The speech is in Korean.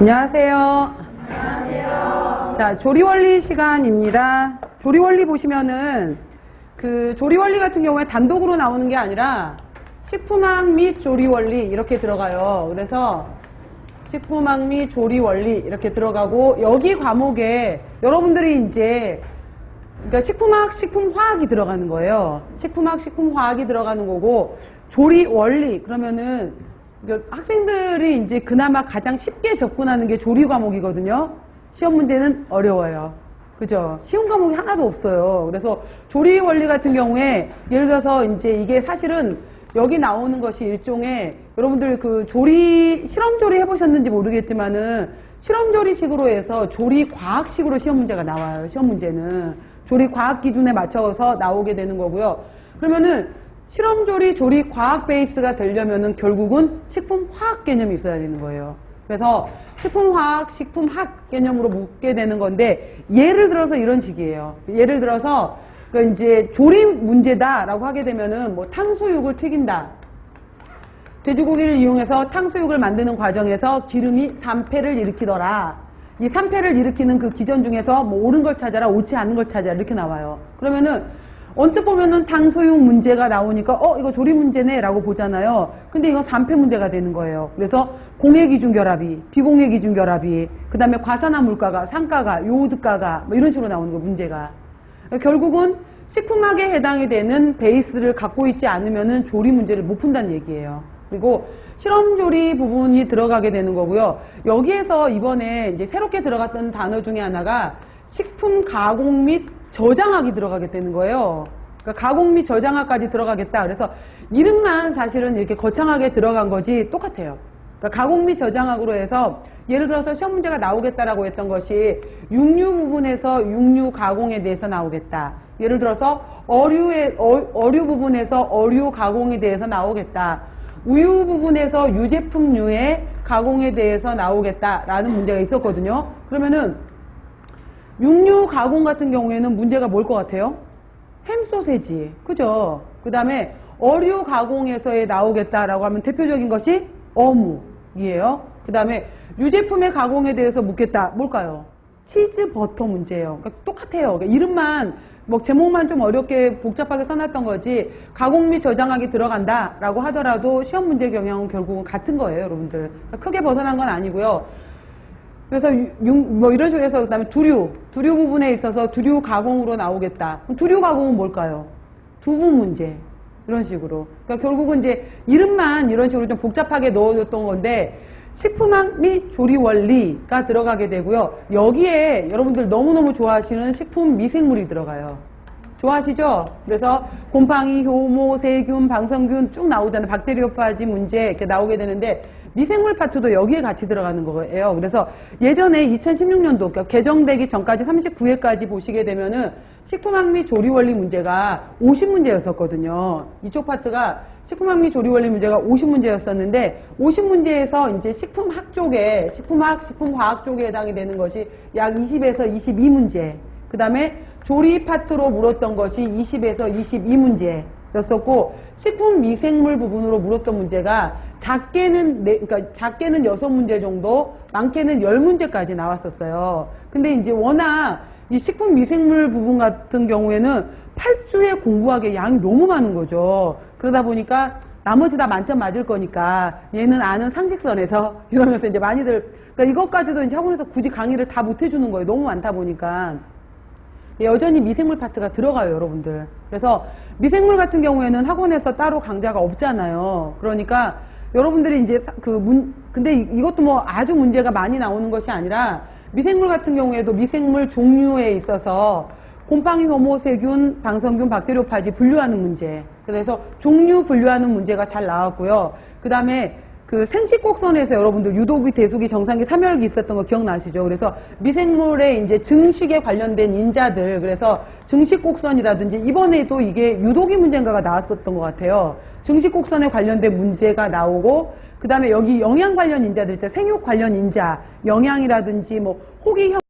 안녕하세요. 자, 조리원리 시간입니다. 조리원리 보시면은 그 조리원리 같은 경우에 단독으로 나오는 게 아니라 식품학 및 조리원리 이렇게 들어가요. 그래서 식품학 및 조리원리 이렇게 들어가고 여기 과목에 여러분들이 이제 그러니까 식품학, 식품화학이 들어가는 거예요. 식품학, 식품화학이 들어가는 거고 조리원리 그러면은 학생들이 이제 그나마 가장 쉽게 접근하는 게 조리 과목이거든요. 시험 문제는 어려워요. 그죠? 쉬운 과목이 하나도 없어요. 그래서 조리 원리 같은 경우에 예를 들어서 이제 이게 사실은 여기 나오는 것이 일종의 여러분들 그 조리, 실험 조리 해보셨는지 모르겠지만은 실험 조리식으로 해서 조리 과학식으로 시험 문제가 나와요. 시험 문제는. 조리 과학 기준에 맞춰서 나오게 되는 거고요. 그러면은 실험조리, 조리, 과학 베이스가 되려면은 결국은 식품화학 개념이 있어야 되는 거예요. 그래서 식품화학, 식품학 개념으로 묻게 되는 건데 예를 들어서 이런 식이에요. 예를 들어서 그 이제 조리 문제다라고 하게 되면은 뭐 탕수육을 튀긴다. 돼지고기를 이용해서 탕수육을 만드는 과정에서 기름이 산패를 일으키더라. 이 산패를 일으키는 그 기전 중에서 뭐 옳은 걸 찾아라, 옳지 않은 걸 찾아라 이렇게 나와요. 그러면은 언뜻 보면은 탕수육 문제가 나오니까 이거 조리 문제네 라고 보잖아요. 근데 이건 산패 문제가 되는 거예요. 그래서 공해기준결합이, 비공해기준결합이, 그 다음에 과산화 물가가, 산가가, 요오드가가 뭐 이런 식으로 나오는 거 문제가. 결국은 식품학에 해당이 되는 베이스를 갖고 있지 않으면은 조리 문제를 못 푼다는 얘기예요. 그리고 실험조리 부분이 들어가게 되는 거고요. 여기에서 이번에 이제 새롭게 들어갔던 단어 중에 하나가 식품 가공 및 저장학이 들어가게 되는 거예요. 그러니까 가공 및 저장학까지 들어가겠다. 그래서 이름만 사실은 이렇게 거창하게 들어간 거지 똑같아요. 그러니까 가공 및 저장학으로 해서 예를 들어서 시험 문제가 나오겠다라고 했던 것이 육류 부분에서 육류 가공에 대해서 나오겠다. 예를 들어서 어류 부분에서 어류 가공에 대해서 나오겠다. 우유 부분에서 유제품류의 가공에 대해서 나오겠다라는 문제가 있었거든요. 그러면은 육류 가공 같은 경우에는 문제가 뭘 것 같아요? 햄소세지. 그죠? 그 다음에 어류 가공에서에 나오겠다라고 하면 대표적인 것이 어묵이에요. 그 다음에 유제품의 가공에 대해서 묻겠다. 뭘까요? 치즈 버터 문제예요. 그러니까 똑같아요. 그러니까 이름만 뭐 제목만 좀 어렵게 복잡하게 써놨던 거지 가공 및 저장학이 들어간다 라고 하더라도 시험 문제 경향은 결국은 같은 거예요. 여러분들. 그러니까 크게 벗어난 건 아니고요. 그래서 뭐 이런 식으로 해서 그다음에 두류 부분에 있어서 두류 가공으로 나오겠다. 그럼 두류 가공은 뭘까요? 두부 문제 이런 식으로. 그러니까 결국은 이제 이름만 이런 식으로 좀 복잡하게 넣어줬던 건데 식품학 및 조리 원리가 들어가게 되고요. 여기에 여러분들 너무너무 좋아하시는 식품 미생물이 들어가요. 좋아하시죠? 그래서 곰팡이, 효모, 세균, 방성균 쭉 나오잖아요. 박테리오파지 문제 이렇게 나오게 되는데 미생물 파트도 여기에 같이 들어가는 거예요. 그래서 예전에 2016년도 그러니까 개정되기 전까지 39회까지 보시게 되면은 식품학 및 조리 원리 문제가 50문제였었거든요. 이쪽 파트가 식품학 및 조리 원리 문제가 50문제였었는데 50문제에서 이제 식품학 쪽에 식품학, 식품과학 쪽에 해당이 되는 것이 약 20에서 22문제. 그 다음에 조리 파트로 물었던 것이 20에서 22문제였었고 식품 미생물 부분으로 물었던 문제가 작게는 그러니까 작게는 6문제 정도, 많게는 10문제까지 나왔었어요. 근데 이제 워낙 이 식품 미생물 부분 같은 경우에는 8주에 공부하기에 양이 너무 많은 거죠. 그러다 보니까 나머지 다 만점 맞을 거니까 얘는 아는 상식선에서 이러면서 이제 많이들 그러니까 이것까지도 이제 학원에서 굳이 강의를 다 못 해주는 거예요. 너무 많다 보니까. 여전히 미생물 파트가 들어가요, 여러분들. 그래서 미생물 같은 경우에는 학원에서 따로 강좌가 없잖아요. 그러니까 여러분들이 이제 근데 이것도 뭐 아주 문제가 많이 나오는 것이 아니라 미생물 같은 경우에도 미생물 종류에 있어서 곰팡이, 효모, 세균, 방성균, 박테리오파지 분류하는 문제. 그래서 종류 분류하는 문제가 잘 나왔고요. 그 다음에 그 생식곡선에서 여러분들 유도기, 대수기, 정상기, 삼열기 있었던 거 기억나시죠? 그래서 미생물의 이제 증식에 관련된 인자들, 그래서 증식곡선이라든지 이번에도 이게 유도기 문제인가가 나왔었던 것 같아요. 증식곡선에 관련된 문제가 나오고, 그 다음에 여기 영양 관련 인자들 있잖아요. 생육 관련 인자, 영양이라든지 뭐 호기형